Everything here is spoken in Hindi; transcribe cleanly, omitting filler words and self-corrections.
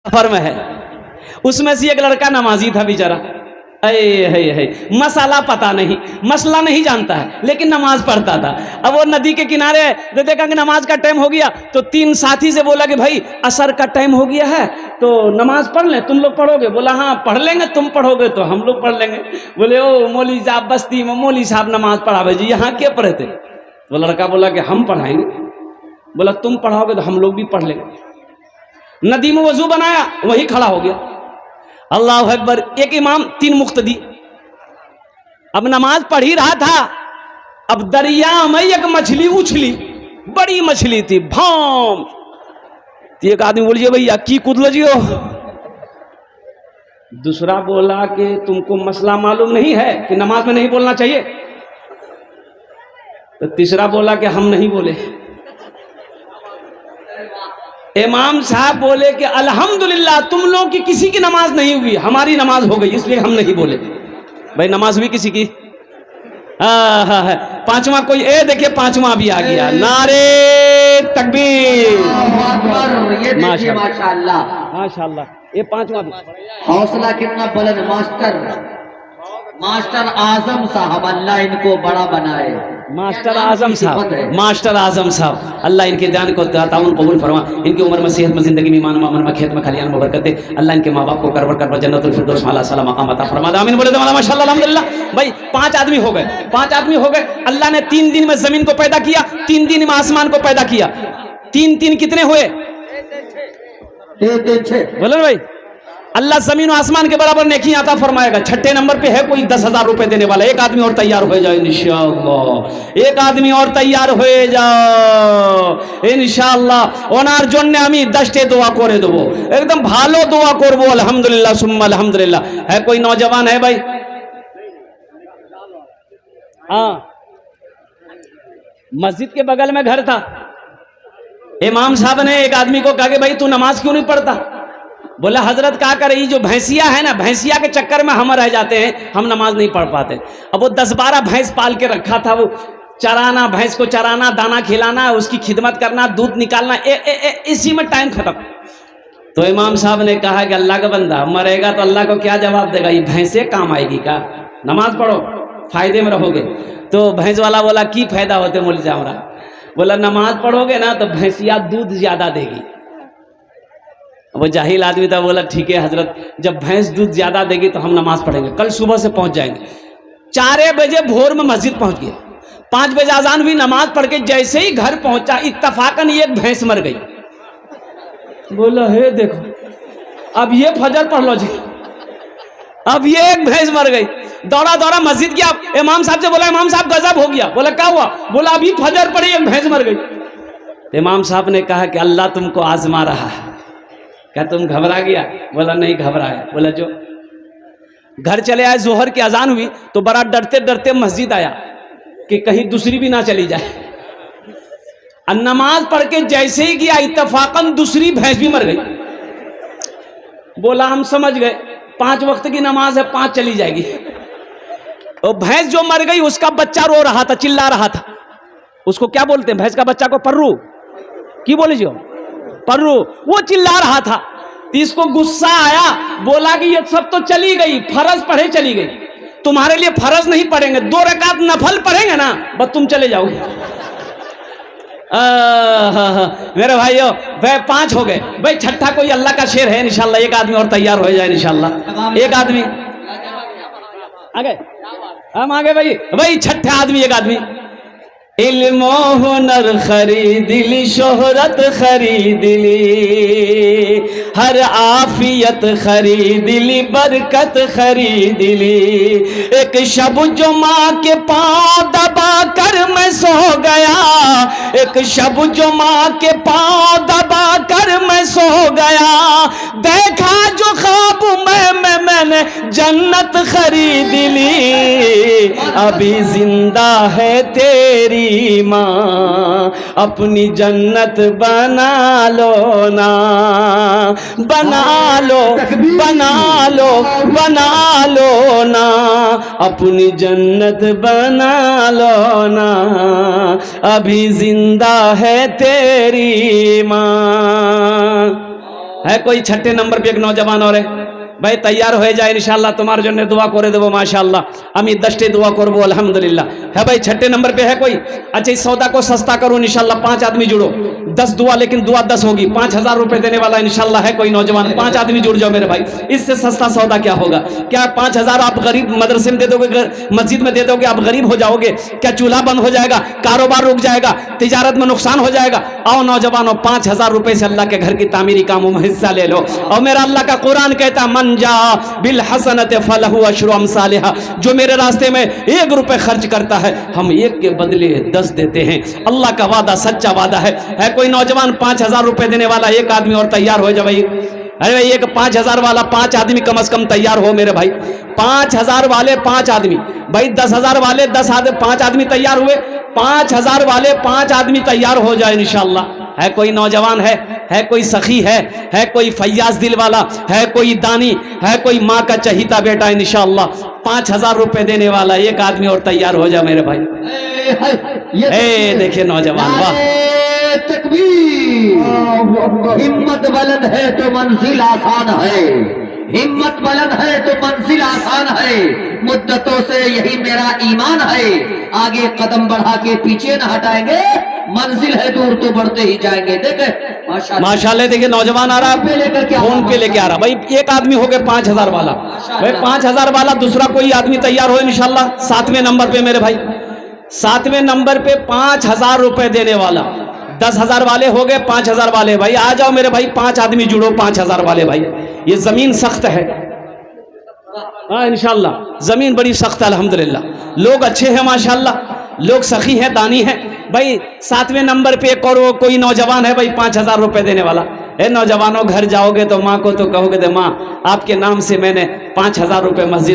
सफर में है, उसमें से एक लड़का नमाजी था बेचारा। है मसाला पता नहीं, मसला नहीं जानता है, लेकिन नमाज पढ़ता था। अब वो नदी के किनारे देखा कि नमाज का टाइम हो गया, तो तीन साथी से बोला कि भाई असर का टाइम हो गया है तो नमाज पढ़ लें, तुम लोग पढ़ोगे? बोला हाँ पढ़ लेंगे, तुम पढ़ोगे तो हम लोग पढ़ लेंगे। बोले ओ मौली साहब बस्ती में मौली साहब नमाज पढ़ावे जी, यहाँ क्या पढ़े थे? वो लड़का बोला कि हम पढ़ाएंगे। बोला तुम पढ़ाओगे तो हम लोग भी पढ़ लेंगे। नदी में वजू बनाया, वही खड़ा हो गया। अल्लाह अकबर। एक इमाम तीन मुक्तदी। अब नमाज पढ़ ही रहा था, अब दरिया में एक मछली उछली, बड़ी मछली थी, भाम। तो एक आदमी बोलिए भैया की कूद जियो। दूसरा बोला कि तुमको मसला मालूम नहीं है कि नमाज में नहीं बोलना चाहिए? तो तीसरा बोला कि हम नहीं बोले। इमाम साहब बोले कि अल्हम्दुलिल्लाह तुम लोगों की किसी की नमाज नहीं हुई, हमारी नमाज हो गई, इसलिए हम नहीं बोले। भाई नमाज हुई किसी की? पांचवा कोई? ए देखिए पांचवा भी आ गया। नारे तकबीर, माशाअल्लाह माशाअल्लाह। ये पांचवा भी। हौसला कितना बुलंद मास्टर, मास्टर आजम साहब, अल्लाह इनको बड़ा बनाए। मास्टर आजम साहब, मास्टर आजम साहब, अल्लाह इनके जान को ताउन कबूल फरमा, इनकी उम्र में सेहत में जिंदगी में ईमान में खेत में खलियान में बरकत दे। अल्लाह इनके माँ बाप को करवर कर जन्नतुल फिरदौस माला सलाम मकाम अता फरमा। आमीन बोले तो माशाअल्लाह अल्हम्दुलिल्लाह। भाई पांच आदमी हो गए, पांच आदमी हो गए। अल्लाह ने 3 दिन में जमीन को पैदा किया, 3 दिन में आसमान को पैदा किया। 3 कितने हुए? 6 बोलो भाई। अल्लाह जमीन और आसमान के बराबर नेकी अता फरमाएगा। छठे नंबर पे है कोई 10,000 रुपए देने वाला। एक आदमी और तैयार हो जाओ इंशाअल्लाह, एक आदमी और तैयार हो जाओ इंशाअल्लाह। ओनार जन्ने आमी 10टे दुआ करे देबो, एकदम भालो दुआ करबो। अल्हम्दुलिल्लाह सुम्मा अल्हम्दुलिल्लाह। है कोई नौजवान है भाई? हाँ, मस्जिद के बगल में घर था। इमाम साहब ने एक आदमी को कहा कि भाई तू नमाज क्यों नहीं पढ़ता? बोला हजरत क्या करे, जो भैंसिया है ना, भैंसिया के चक्कर में हम रह जाते हैं, हम नमाज नहीं पढ़ पाते। अब वो 10-12 भैंस पाल के रखा था, वो चराना, भैंस को चराना, दाना खिलाना, उसकी खिदमत करना, दूध निकालना, इसी में टाइम खत्म। तो इमाम साहब ने कहा कि अल्लाह का बंदा मरेगा तो अल्लाह को क्या जवाब देगा? ये भैंसे काम आएगी का? नमाज पढ़ो, फायदे में रहोगे। तो भैंस वाला बोला की फायदा होते मौलवी साहब? बोला नमाज पढ़ोगे ना तो भैंसिया दूध ज्यादा देगी। वो जाहिल आदमी था, बोला ठीक है हजरत, जब भैंस दूध ज्यादा देगी तो हम नमाज पढ़ेंगे, कल सुबह से पहुंच जाएंगे। 4 बजे भोर में मस्जिद पहुंच गया। 5 बजे अजान हुई, नमाज पढ़ के जैसे ही घर पहुंचा, इत्तफाकन एक भैंस मर गई। बोला हे देखो, अब ये फजर पढ़ लो जी, अब ये एक भैंस मर गई। दौड़ा दौड़ा मस्जिद गया, इमाम साहब से बोला इमाम साहब गजब हो गया। बोला क्या हुआ? बोला अभी फजर पड़ी, एक भैंस मर गई। इमाम साहब ने कहा कि अल्लाह तुमको आजमा रहा है। क्या तुम घबरा गया? बोला नहीं घबराया। बोला जो घर चले आए, जोहर की अजान हुई तो बड़ा डरते डरते मस्जिद आया कि कहीं दूसरी भी ना चली जाए। नमाज पढ़ के जैसे ही गया, इत्तफाकन दूसरी भैंस भी मर गई। बोला हम समझ गए 5 वक्त की नमाज है, 5 चली जाएगी। तो भैंस जो मर गई उसका बच्चा रो रहा था, चिल्ला रहा था। उसको क्या बोलते हैं भैंस का बच्चा को? पर्रू की बोले जो पर्रू। वो चिल्ला रहा था। इसको गुस्सा आया, बोला कि ये सब तो चली गई, फर्ज पढ़े चली गई, तुम्हारे लिए फर्ज नहीं पढ़ेंगे, 2 रकात नफल पढ़ेंगे ना, बस तुम चले जाओगे। मेरे भाइयों वह 5 हो गए। भाई छठा कोई अल्लाह का शेर है इंशाल्लाह, एक आदमी और तैयार हो जाए इंशाल्लाह। एक आदमी आगे, हम आगे भाई छठे आदमी, एक आदमी। इल्म हुनर खरीद ली, शोहरत खरीद ली, हर आफियत खरीद ली, बरकत खरीद ली। एक शब जो माँ के पाँव दबा कर मैं सो गया, एक शब जो माँ के पाँव दबा कर मैं सो गया, देखा जो ख्वाब मैंने जन्नत खरीद ली। अभी जिंदा है तेरी माँ, अपनी जन्नत बना लो ना, बना लो बना लो बना लो ना, अपनी जन्नत बना लो ना, अभी जिंदा है तेरी माँ। है कोई छठे नंबर पे एक नौजवान और है भाई तैयार हो जाए इंशाल्लाह तुम्हारे जন্য दुआ করে দেব माशाल्लाह আমি 10টি दुआ করব अल्हम्दुलिल्लाह है भाई छठे नंबर पे है कोई अच्छा इस सौदा को सस्ता करो इंशाल्लाह 5 आदमी जुड़ो 10 दुआ लेकिन दुआ 10 होगी 5000 रुपए देने वाला इंशाल्लाह है कोई नौजवान 5 आदमी जुड़ जाओ मेरे भाई इससे सस्ता सौदा क्या होगा क्या 5000 आप गरीब मदरसे में दे दोगे मस्जिद में दे दोगे आप गरीब हो जाओगे क्या चूल्हा बंद हो जाएगा कारोबार रुक जाएगा तिजारत में नुकसान हो जाएगा आओ नौजवानों 5000 रुपए से अल्लाह के घर की तामीरी कामों में हिस्सा ले लो और मेरा अल्लाह का कुरान कहता मन जा बिल हसनत फलहु अशरु अमसालिहा जो मेरे रास्ते में 1 रुपए खर्च करता है हम 1 के बदले 10 देते हैं अल्लाह का वादा सच्चा वादा है कोई नौजवान 5000 रुपए देने वाला एक आदमी और तैयार हो जाए भाई अरे भाई एक 5000 वाला 5 आदमी कम से कम तैयार हो मेरे भाई 5000 वाले 5 आदमी भाई 10,000 वाले 5 आदमी तैयार हुए 5000 वाले 5 आदमी तैयार हो जाए इंशाल्लाह है कोई नौजवान है कोई सखी है कोई फैयाज दिल वाला है कोई दानी है कोई माँ का चहीता बेटा इंशाल्लाह 5000 रुपए देने वाला एक आदमी और तैयार हो जाए मेरे भाई देखिए नौजवान वाह तकबीर हिम्मत बुलंद है तो मंजिल आसान है हिम्मत बुलंद है तो मंजिल आसान है मुद्दतों से यही मेरा ईमान है आगे कदम बढ़ा के पीछे न हटाएंगे मंजिल है दूर तो बढ़ते ही जाएंगे देखे माशाल्लाह देखिए नौजवान आ रहा है फोन पे लेके आ रहा भाई एक आदमी हो गए 5000 वाला भाई 5000 वाला दूसरा कोई आदमी तैयार हो इंशाल्लाह 7वें नंबर पे मेरे भाई 7वें नंबर पे 5000 रुपए देने वाला 10,000 वाले हो गए 5000 वाले भाई आ जाओ मेरे भाई 5 आदमी जुड़ो 5000 वाले भाई ये जमीन सख्त है हाँ इंशाल्लाह जमीन बड़ी सख्त है अल्हम्दुलिल्लाह लोग अच्छे हैं माशाल्लाह लोग सखी हैं दानी हैं भाई 7वें नंबर पे एक और कोई नौजवान है भाई 5000 रुपए देने वाला ए नौजवानों घर जाओगे तो माँ को तो कहोगे दे माँ आपके नाम से मैंने 5000 रुपए मस्जिद